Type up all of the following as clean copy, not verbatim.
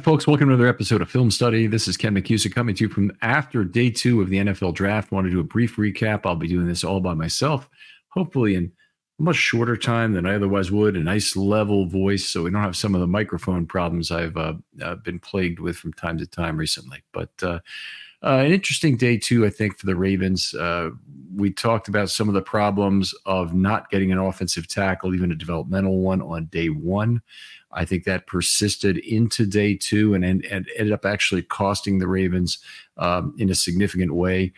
folks. Welcome to another episode of Film Study. This is Ken McCusick coming to you from after day 2 of the NFL draft. I want to do a brief recap. I'll be doing this all by myself, hopefully in a much shorter time than I otherwise would. A nice level voice, so we don't have some of the microphone problems I've been plagued with from time to time recently. But an interesting day 2, I think, for the Ravens. We talked about some of the problems of not getting an offensive tackle, even a developmental one, on day 1. I think that persisted into day 2 and ended up actually costing the Ravens in a significant way.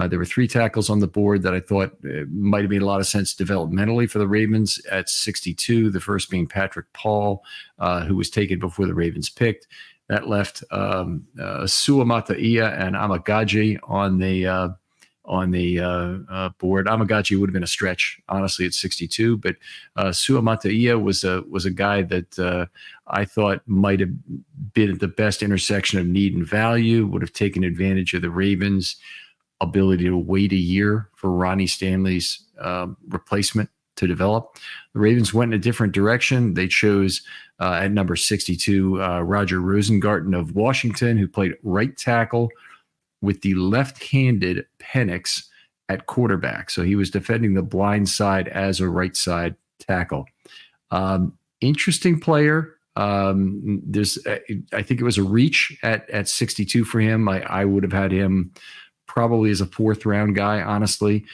There were 3 tackles on the board that I thought might have made a lot of sense developmentally for the Ravens at 62, the first being Patrick Paul, who was taken before the Ravens picked. That left Suamataia and Amagaji on the board. Amagaji would have been a stretch, honestly, at 62, but Suamataia was a guy that I thought might have been at the best intersection of need and value, would have taken advantage of the Ravens' ability to wait a year for Ronnie Stanley's replacement to develop. The Ravens went in a different direction. They chose at number 62 Roger Rosengarten of Washington, who played right tackle with the left-handed Penix at quarterback. So he was defending the blind side as a right side tackle. Interesting player. I think it was a reach at 62 for him. I would have had him probably as a 4th round guy, honestly.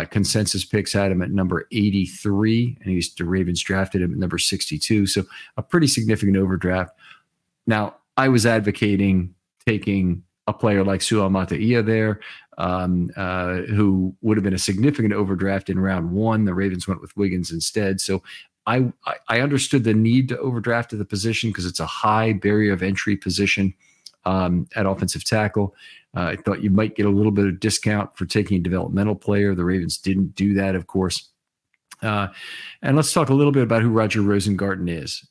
Consensus picks had him at number 83, and the Ravens drafted him at number 62. So a pretty significant overdraft. Now, I was advocating taking a player like Suamataia there, who would have been a significant overdraft in round 1. The Ravens went with Wiggins instead. So I understood the need to overdraft to the position because it's a high barrier of entry position at offensive tackle. I thought you might get a little bit of discount for taking a developmental player. The Ravens didn't do that, of course. And let's talk a little bit about who Roger Rosengarten is.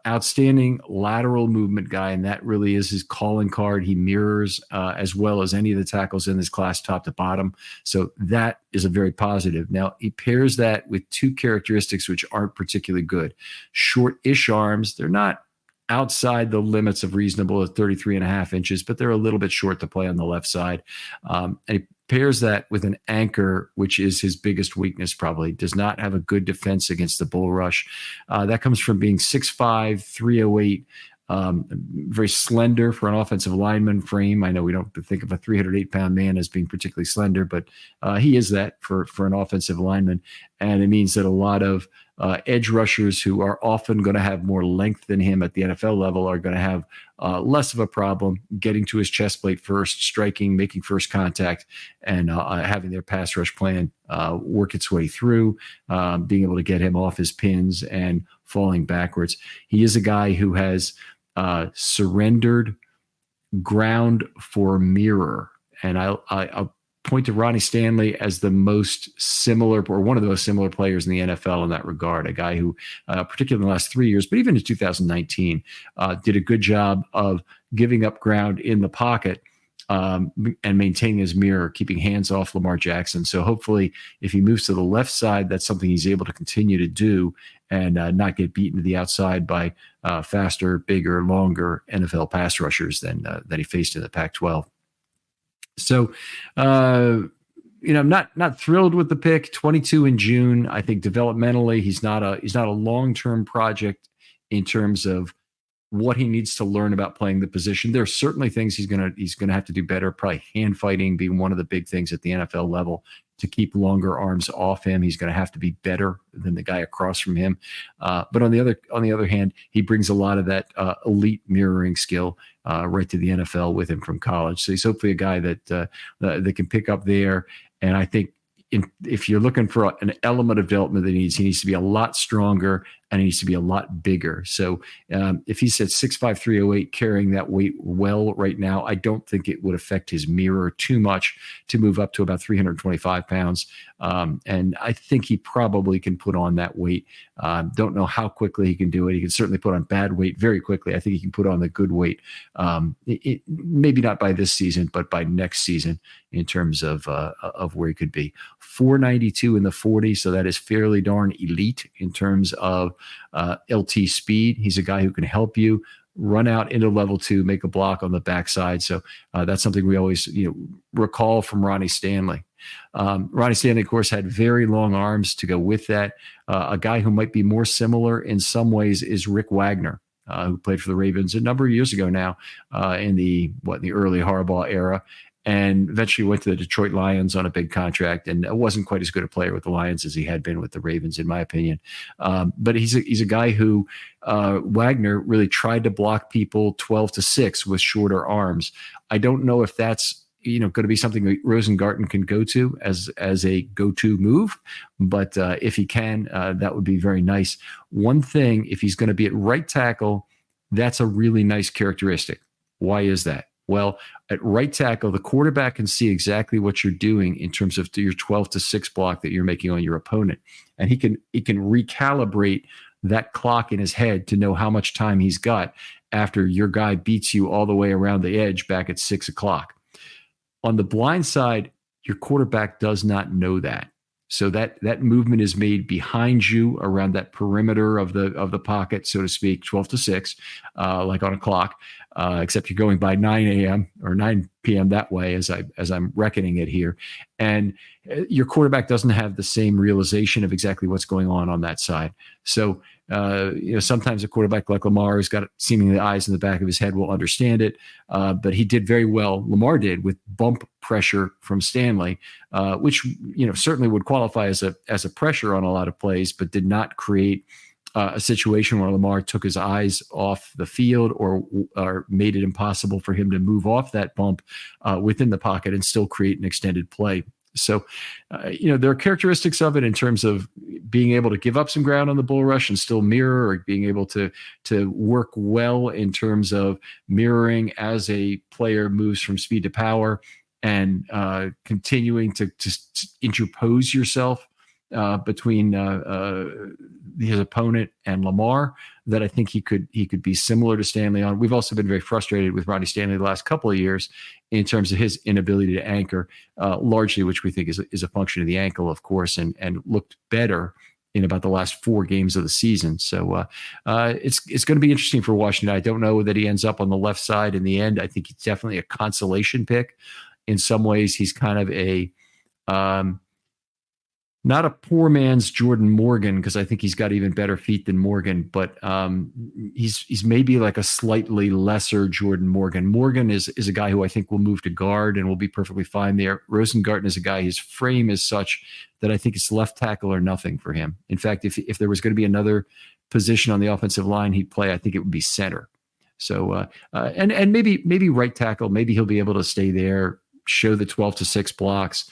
Outstanding lateral movement guy, and that really is his calling card. He mirrors as well as any of the tackles in this class top to bottom. So that is a very positive. Now, he pairs that with 2 characteristics which aren't particularly good. Short-ish arms. They're not outside the limits of reasonable at 33.5 inches, but they're a little bit short to play on the left side. And he pairs that with an anchor, which is his biggest weakness probably. Does not have a good defense against the bull rush. That comes from being 6'5", 308, very slender for an offensive lineman frame. I know we don't think of a 308-pound man as being particularly slender, but he is that for an offensive lineman. And it means that a lot of edge rushers who are often going to have more length than him at the NFL level are going to have less of a problem getting to his chest plate first, striking, making first contact, and having their pass rush plan work its way through, being able to get him off his pins and falling backwards. He is a guy who has surrendered ground for mirror. And I'll point to Ronnie Stanley as the most similar, or one of the most similar players in the NFL in that regard. A guy who, particularly in the last 3 years, but even in 2019, did a good job of giving up ground in the pocket and maintaining his mirror, keeping hands off Lamar Jackson. So hopefully, if he moves to the left side, that's something he's able to continue to do and not get beaten to the outside by faster, bigger, longer NFL pass rushers than that he faced in the Pac-12. So, I'm not thrilled with the pick. 22 in June. I think developmentally, he's not a long-term project in terms of what he needs to learn about playing the position. There are certainly things he's gonna have to do better. Probably hand fighting being one of the big things at the NFL level to keep longer arms off him. He's going to have to be better than the guy across from him. But on the other hand, he brings a lot of that elite mirroring skill right to the NFL with him from college. So he's hopefully a guy that can pick up there. And I think if you're looking for an element of development that he needs to be a lot stronger and he needs to be a lot bigger. So if he's at 6'5", 308, carrying that weight well right now, I don't think it would affect his mirror too much to move up to about 325 pounds. And I think he probably can put on that weight. Don't know how quickly he can do it. He can certainly put on bad weight very quickly. I think he can put on the good weight. Maybe not by this season, but by next season in terms of where he could be. 492 in the 40, so that is fairly darn elite in terms of LT speed. He's a guy who can help you run out into level 2, make a block on the backside. So that's something we always recall from Ronnie Stanley. Ronnie Stanley, of course, had very long arms to go with that. A guy who might be more similar in some ways is Rick Wagner, who played for the Ravens a number of years ago now, in the early Harbaugh era, and eventually went to the Detroit Lions on a big contract, and wasn't quite as good a player with the Lions as he had been with the Ravens, in my opinion. But he's a guy who Wagner really tried to block people 12-6 with shorter arms. I don't know if that's going to be something that Rosengarten can go to as a go-to move, but if he can, that would be very nice. One thing, if he's going to be at right tackle, that's a really nice characteristic. Why is that? Well, at right tackle, the quarterback can see exactly what you're doing in terms of your 12-6 block that you're making on your opponent, and he can recalibrate that clock in his head to know how much time he's got after your guy beats you all the way around the edge back at 6 o'clock. On the blind side, your quarterback does not know that. So that movement is made behind you around that perimeter of the pocket, so to speak, 12-6, like on a clock, except you're going by 9 a.m. or 9 p.m. that way as I'm reckoning it here. And your quarterback doesn't have the same realization of exactly what's going on that side. So sometimes a quarterback like Lamar, who's got seemingly eyes in the back of his head, will understand it. But he did very well. Lamar did with bump pressure from Stanley, which certainly would qualify as a pressure on a lot of plays, but did not create a situation where Lamar took his eyes off the field or made it impossible for him to move off that bump within the pocket and still create an extended play. So, there are characteristics of it in terms of being able to give up some ground on the bull rush and still mirror, or being able to work well in terms of mirroring as a player moves from speed to power, and continuing to interpose yourself between his opponent and Lamar, that I think he could be similar to Stanley on. We've also been very frustrated with Ronnie Stanley the last couple of years in terms of his inability to anchor, largely, which we think is a function of the ankle, of course, and looked better in about the last 4 games of the season. So it's going to be interesting for Washington. I don't know that he ends up on the left side in the end. I think he's definitely a consolation pick. In some ways, he's kind of a not a poor man's Jordan Morgan, because I think he's got even better feet than Morgan, but he's maybe like a slightly lesser Jordan Morgan. Morgan is a guy who I think will move to guard and will be perfectly fine there. Rosengarten is a guy, his frame is such that I think it's left tackle or nothing for him. In fact, if there was going to be another position on the offensive line he'd play, I think it would be center. So and maybe right tackle, maybe he'll be able to stay there, show the 12-6 blocks,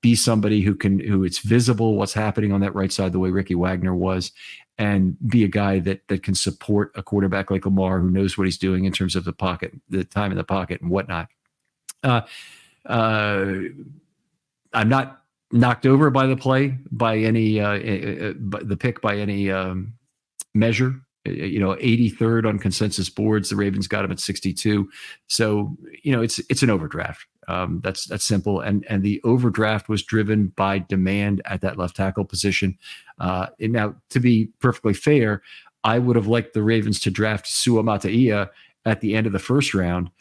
be somebody who it's visible what's happening on that right side the way Ricky Wagner was, and be a guy that can support a quarterback like Lamar, who knows what he's doing in terms of the pocket, the time in the pocket and whatnot. I'm not knocked over by the play, by any the pick by any measure. 83rd on consensus boards. The Ravens got him at 62. So, it's an overdraft. That's simple. And the overdraft was driven by demand at that left tackle position. And now, to be perfectly fair, I would have liked the Ravens to draft Sua Mata'ia at the end of the first round,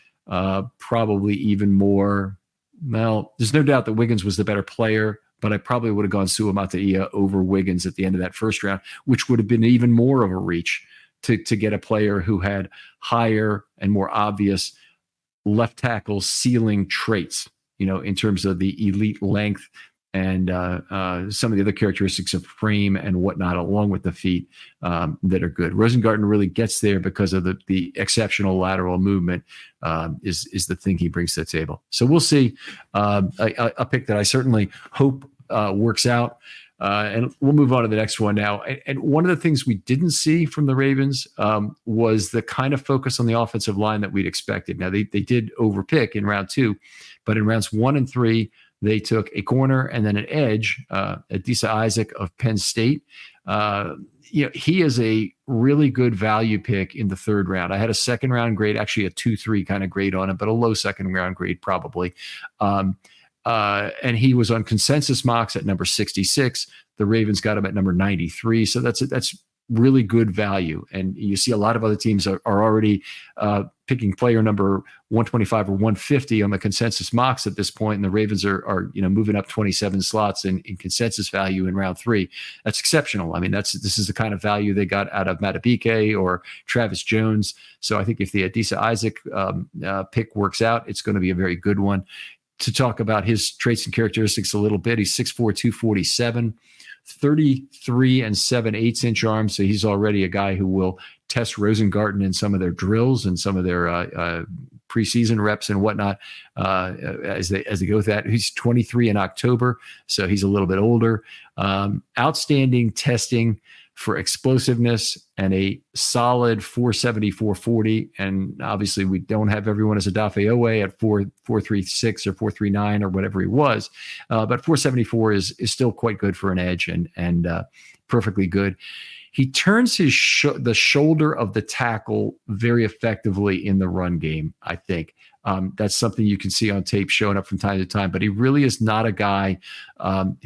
probably even more. Well, there's no doubt that Wiggins was the better player, but I probably would have gone Sua Mata'ia over Wiggins at the end of that first round, which would have been even more of a reach to get a player who had higher and more obvious left tackle ceiling traits, in terms of the elite length and some of the other characteristics of frame and whatnot, along with the feet that are good. Rosengarten really gets there because of the exceptional lateral movement is the thing he brings to the table. So we'll see. A pick that I certainly hope works out. And we'll move on to the next one now. And one of the things we didn't see from the Ravens was the kind of focus on the offensive line that we'd expected. Now, they did overpick in round 2, but in rounds 1 and 3, they took a corner and then an edge, Adisa Isaac of Penn State. He is a really good value pick in the 3rd round. I had a 2nd round grade, actually a 2-3 kind of grade on him, but a low 2nd round grade probably. And he was on consensus mocks at number 66. The Ravens got him at number 93. So that's really good value. And you see a lot of other teams are already picking player number 125 or 150 on the consensus mocks at this point, and the Ravens are moving up 27 slots in consensus value in round 3. That's exceptional. I mean, this is the kind of value they got out of Madubuike or Travis Jones. So I think if the Adisa Isaac pick works out, it's going to be a very good one. To talk about his traits and characteristics a little bit, he's 6'4", 247, 33 and 7/8 inch arms. So he's already a guy who will test Rosengarten in some of their drills and some of their preseason reps and whatnot as they go with that. He's 23 in October, so he's a little bit older. Outstanding testing for explosiveness and a solid 470, 440. And obviously we don't have everyone as Odafe Oweh at 436 or 439 or whatever he was. But 474 is still quite good for an edge and perfectly good. He turns the shoulder of the tackle very effectively in the run game, I think. That's something you can see on tape showing up from time to time, but he really is not a guy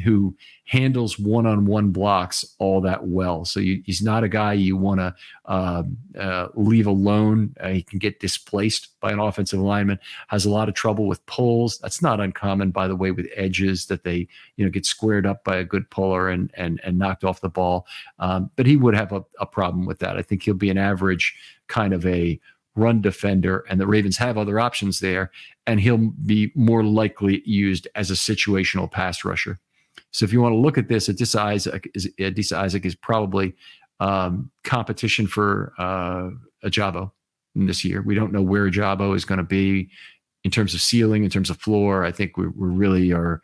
who handles one-on-one blocks all that well. So he's not a guy you want to leave alone. He can get displaced by an offensive lineman, has a lot of trouble with pulls. That's not uncommon, by the way, with edges that they get squared up by a good puller and knocked off the ball. But he would have a problem with that. I think he'll be an average kind of a run defender, and the Ravens have other options there, and he'll be more likely used as a situational pass rusher. So if you want to look at this, Adisa Isaac is probably competition for Ajabo this year. We don't know where Ajabo is going to be in terms of ceiling, in terms of floor. I think we really are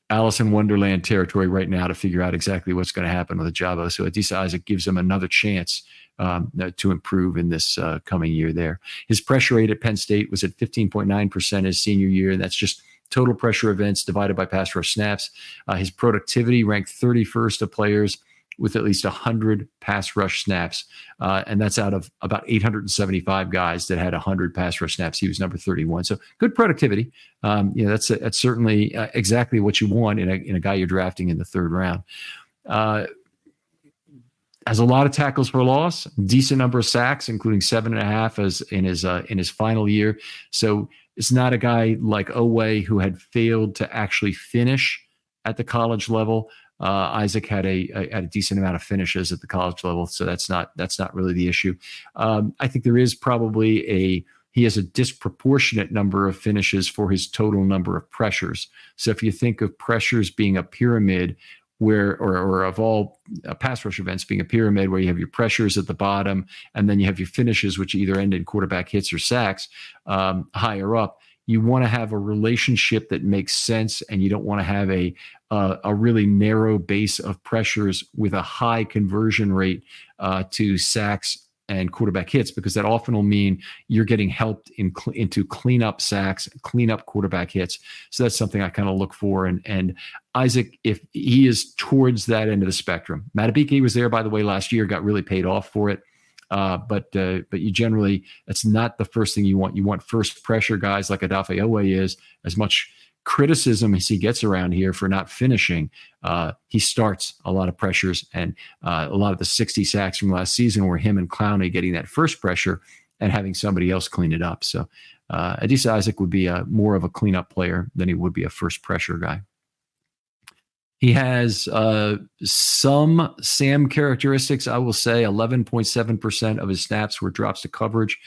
Alice in Wonderland territory right now to figure out exactly what's going to happen with Ajabo. So Adisa Isaac gives him another chance to improve in this coming year there. His pressure rate at Penn State was at 15.9% his senior year, and that's just total pressure events divided by pass rush snaps. His productivity ranked 31st of players with at least 100 pass rush snaps, and that's out of about 875 guys that had 100 pass rush snaps. He was number 31. So good productivity. That's certainly exactly what you want in a guy you're drafting in the 3rd round. Has a lot of tackles for loss, decent number of sacks, including 7.5 as in his final year. So it's not a guy like Oweh who had failed to actually finish at the college level. Isaac had a decent amount of finishes at the college level, so that's not really the issue. I think there is probably he has a disproportionate number of finishes for his total number of pressures. So if you think of pressures being a pyramid, or of all pass rush events being a pyramid where you have your pressures at the bottom and then you have your finishes, which either end in quarterback hits or sacks higher up, you want to have a relationship that makes sense, and you don't want to have a really narrow base of pressures with a high conversion rate to sacks and quarterback hits, because that often will mean you're getting helped into clean up sacks, clean up quarterback hits. So that's something I kind of look for. And Isaac, if he is towards that end of the spectrum, Madubuike was there, by the way, last year, got really paid off for it. But you generally, that's not the first thing you want. You want first pressure guys like Odafe Oweh is. As much criticism as he gets around here for not finishing, he starts a lot of pressures, and a lot of the 60 sacks from last season were him and Clowney getting that first pressure and having somebody else clean it up. So Adisa Isaac would be more of a cleanup player than he would be a first pressure guy. He has some SAM characteristics. I will say 11.7% of his snaps were drops to coverage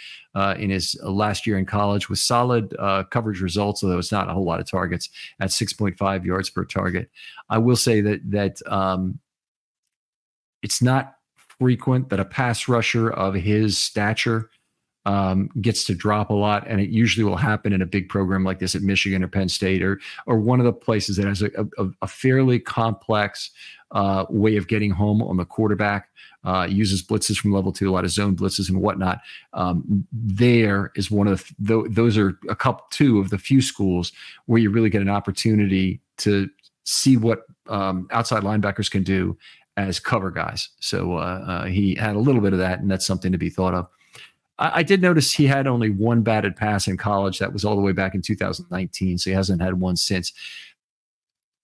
in his last year in college, with solid coverage results, although it's not a whole lot of targets, at 6.5 yards per target. I will say that it's not frequent that a pass rusher of his stature gets to drop a lot, and it usually will happen in a big program like this at Michigan or Penn State or one of the places that has a fairly complex way of getting home on the quarterback, uses blitzes from level 2, a lot of zone blitzes and whatnot. There is one of those are two of the few schools where you really get an opportunity to see what outside linebackers can do as cover guys. So he had a little bit of that, and that's something to be thought of. I did notice he had only one batted pass in college. That was all the way back in 2019, so he hasn't had one since.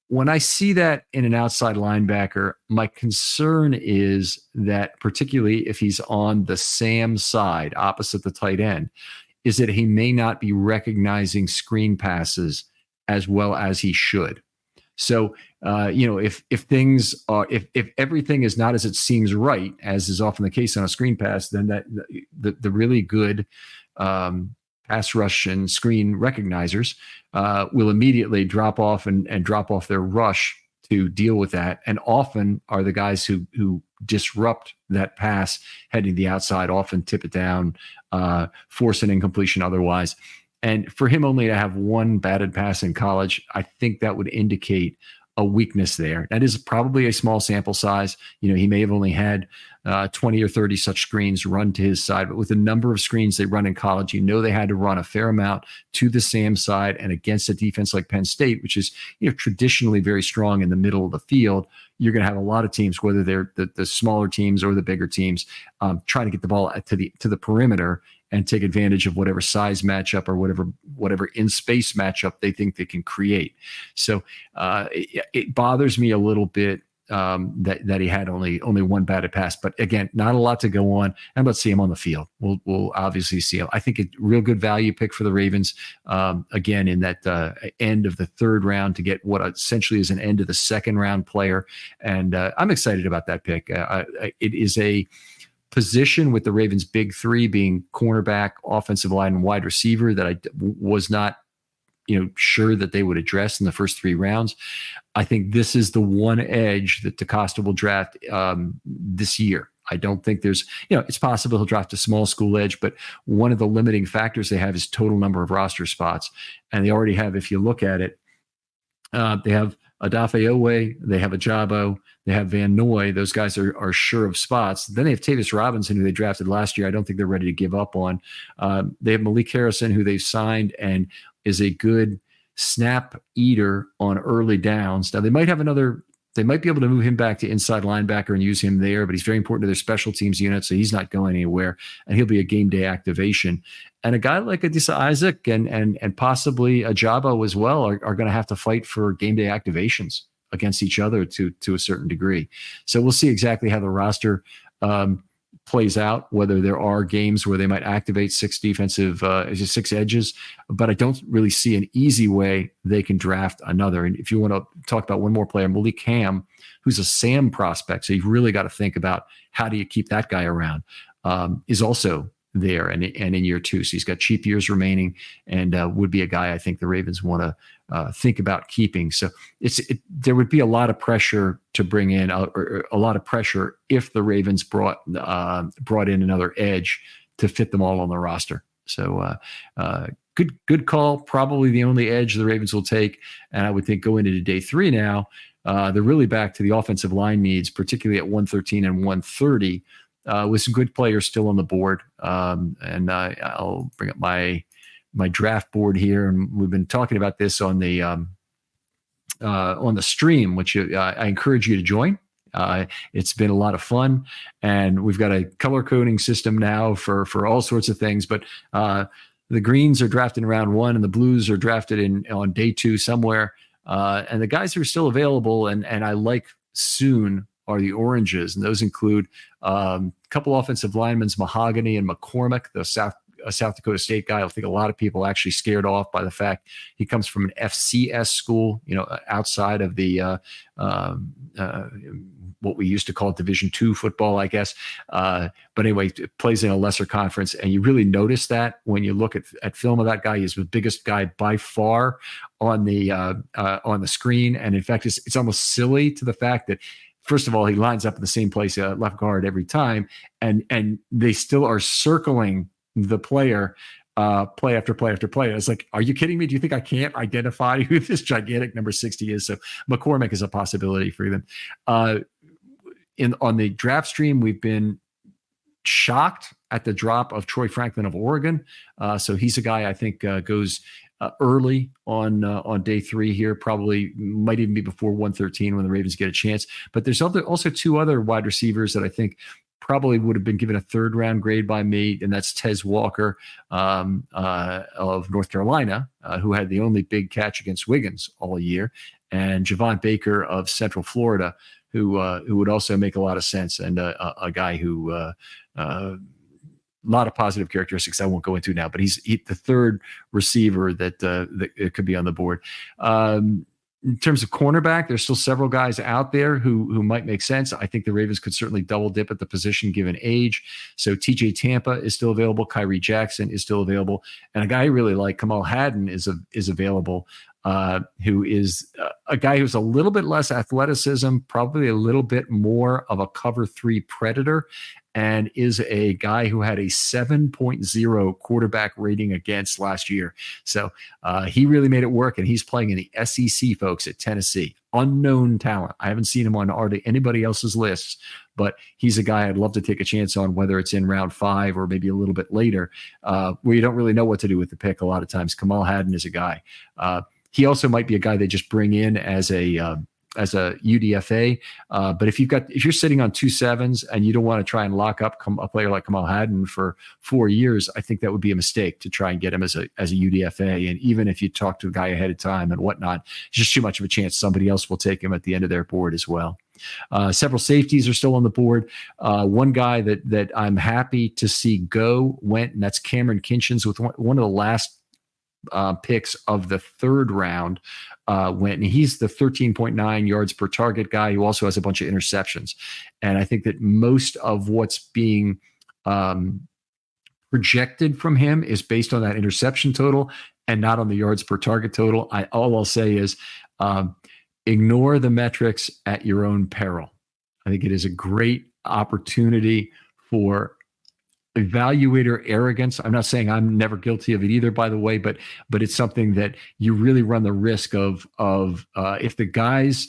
when I see that in an outside linebacker, my concern is that, particularly if he's on the Sam side, opposite the tight end, is that he may not be recognizing screen passes as well as he should. So, if things are, if everything is not as it seems right, as is often the case on a screen pass, then the really good pass rush and screen recognizers will immediately drop off and drop off their rush to deal with that, and often are the guys who disrupt that pass heading to the outside, often tip it down, force an incompletion otherwise. And for him only to have one batted pass in college, I think that would indicate a weakness there. That is probably a small sample size. He may have only had 20 or 30 such screens run to his side, but with the number of screens they run in college, they had to run a fair amount to the Sam side, and against a defense like Penn State, which is traditionally very strong in the middle of the field. You're going to have a lot of teams, whether they're the smaller teams or the bigger teams, trying to get the ball to the perimeter and take advantage of whatever size matchup or whatever in space matchup they think they can create. So it bothers me a little bit that he had only one batted pass, but again, not a lot to go on. And let's see him on the field. We'll obviously see him. I think a real good value pick for the Ravens. Again, in that end of the third round to get what essentially is an end of the second round player, and I'm excited about that pick. It is a position with the Ravens' big three being cornerback, offensive line, and wide receiver that I was not sure that they would address in the first three rounds. I think this is the one edge that DeCosta will draft this year. I don't think there's, it's possible he'll draft a small school edge, but one of the limiting factors they have is total number of roster spots. And they already have, if you look at it, they have Odafe Oweh, they have Ajabo, they have Van Noy. Those guys are sure of spots. Then they have Tavis Robinson, who they drafted last year. I don't think they're ready to give up on. They have Malik Harrison, who they've signed and is a good snap eater on early downs. Now they might be able to move him back to inside linebacker and use him there, but he's very important to their special teams unit, so he's not going anywhere, and he'll be a game day activation. And a guy like Adisa Isaac and possibly Ajabo as well are going to have to fight for game day activations against each other to a certain degree. So we'll see exactly how the roster plays out, whether there are games where they might activate six edges, but I don't really see an easy way they can draft another. And if you want to talk about one more player, Malik Ham, who's a Sam prospect, so you've really got to think about how do you keep that guy around, is also there and in year two. So he's got cheap years remaining and would be a guy I think the Ravens want to think about keeping. So there would be a lot of pressure to bring in a lot of pressure if the Ravens brought in another edge to fit them all on the roster. So good call. Probably the only edge the Ravens will take. And I would think going into day three now, they're really back to the offensive line needs, particularly at 113 and 130. With some good players still on the board. And I'll bring up my draft board here. And we've been talking about this on the stream, which I encourage you to join. It's been a lot of fun, and we've got a color coding system now for all sorts of things, but the greens are drafted in round one and the blues are drafted on day two somewhere. And the guys who are still available and I like soon are the oranges, and those include a couple offensive linemen, Mahogany and McCormick, the South Dakota State guy. I think a lot of people actually scared off by the fact he comes from an FCS school, outside of the what we used to call Division II football, I guess. But anyway, plays in a lesser conference, and you really notice that when you look at film of that guy. He's the biggest guy by far on the screen, and in fact, it's almost silly to the fact that, first of all, he lines up in the same place, left guard every time, and they still are circling the player play after play after play. I was like, are you kidding me? Do you think I can't identify who this gigantic number 60 is? So McCormick is a possibility for them. On the draft stream, we've been shocked at the drop of Troy Franklin of Oregon. So he's a guy I think goes early on day three here, probably might even be before 113 when the Ravens get a chance. But there's also two other wide receivers that I think probably would have been given a 3rd round grade by me, and that's Tez Walker of North Carolina, who had the only big catch against Wiggins all year, and Javon Baker of Central Florida, who would also make a lot of sense, and a guy who a lot of positive characteristics I won't go into now, but he's the 3rd receiver that could be on the board. In terms of cornerback, there's still several guys out there who might make sense. I think the Ravens could certainly double dip at the position given age. So TJ Tampa is still available. Kyrie Jackson is still available. And a guy I really like, Kamal Haddon, is available, who is a guy who's a little bit less athleticism, probably a little bit more of a cover 3 predator, and is a guy who had a 7.0 quarterback rating against last year. So he really made it work, and he's playing in the SEC, folks, at Tennessee. Unknown talent. I haven't seen him on anybody else's lists, but he's a guy I'd love to take a chance on, whether it's in round 5 or maybe a little bit later, where you don't really know what to do with the pick a lot of times. Kamal Haddon is a guy. He also might be a guy they just bring in as a UDFA. But if you're sitting on 2 7s and you don't want to try and lock up a player like Kamal Haddon for 4 years, I think that would be a mistake to try and get him as a UDFA. And even if you talk to a guy ahead of time and whatnot, it's just too much of a chance somebody else will take him at the end of their board as well. Several safeties are still on the board. One guy that I'm happy to see went, and that's Cameron Kinchens, with one of the last picks of the 3rd round. Went, and he's the 13.9 yards per target guy who also has a bunch of interceptions. And I think that most of what's being projected from him is based on that interception total and not on the yards per target total. All I'll say is ignore the metrics at your own peril. I think it is a great opportunity for evaluator arrogance. I'm not saying I'm never guilty of it either, by the way, but it's something that you really run the risk of if the guy's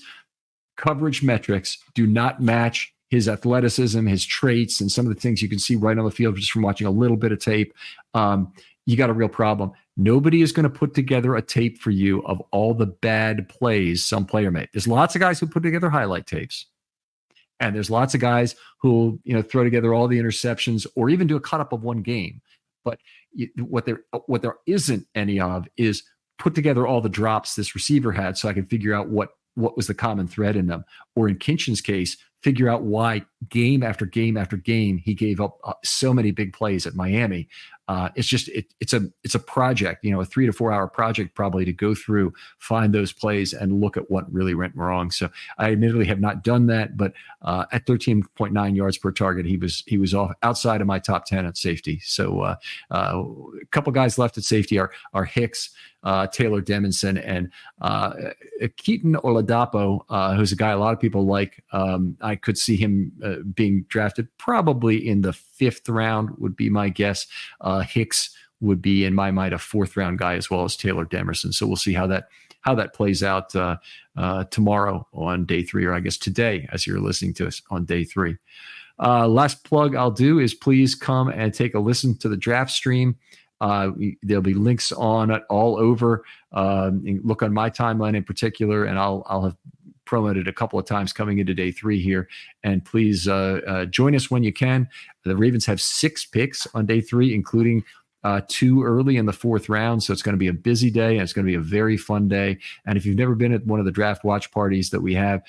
coverage metrics do not match his athleticism, his traits, and some of the things you can see right on the field just from watching a little bit of tape. You got a real problem. Nobody is going to put together a tape for you of all the bad plays some player made. There's lots of guys who put together highlight tapes. And there's lots of guys who throw together all the interceptions or even do a cut up of one game. But what there isn't any of is put together all the drops this receiver had, so I can figure out what was the common thread in them. Or in Kinchen's case, figure out why game after game after game he gave up so many big plays at Miami. It's a project, a 3 to 4 hour project probably to go through, find those plays and look at what really went wrong. So I admittedly have not done that, but at 13.9 yards per target, he was off outside of my top 10 at safety. So a couple guys left at safety are Hicks, Taylor Demington, and Keaton Oladapo, who's a guy a lot of people like. I could see him being drafted probably in the 5th round would be my guess. Hicks would be, in my mind, a 4th round guy as well as Taylor Demerson. So we'll see how that plays out tomorrow on day 3, or I guess today as you're listening to us on day 3. Last plug I'll do is please come and take a listen to the draft stream. There'll be links on it all over. Look on my timeline in particular, and I'll have promoted a couple of times coming into day 3 here. And please join us when you can. The Ravens have 6 picks on day 3, including 2 early in the 4th round. So it's going to be a busy day, and it's going to be a very fun day. And if you've never been at one of the draft watch parties that we have,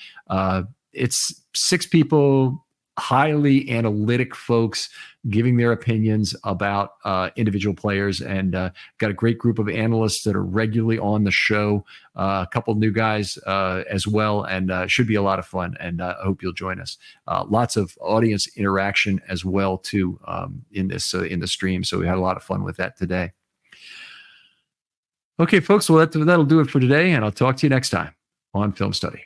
it's 6 people, highly analytic folks giving their opinions about individual players, and got a great group of analysts that are regularly on the show, a couple of new guys as well, and should be a lot of fun, and I hope you'll join us. Lots of audience interaction as well too in the stream, so we had a lot of fun with that today. Okay, folks, well that'll do it for today, and I'll talk to you next time on Film Study.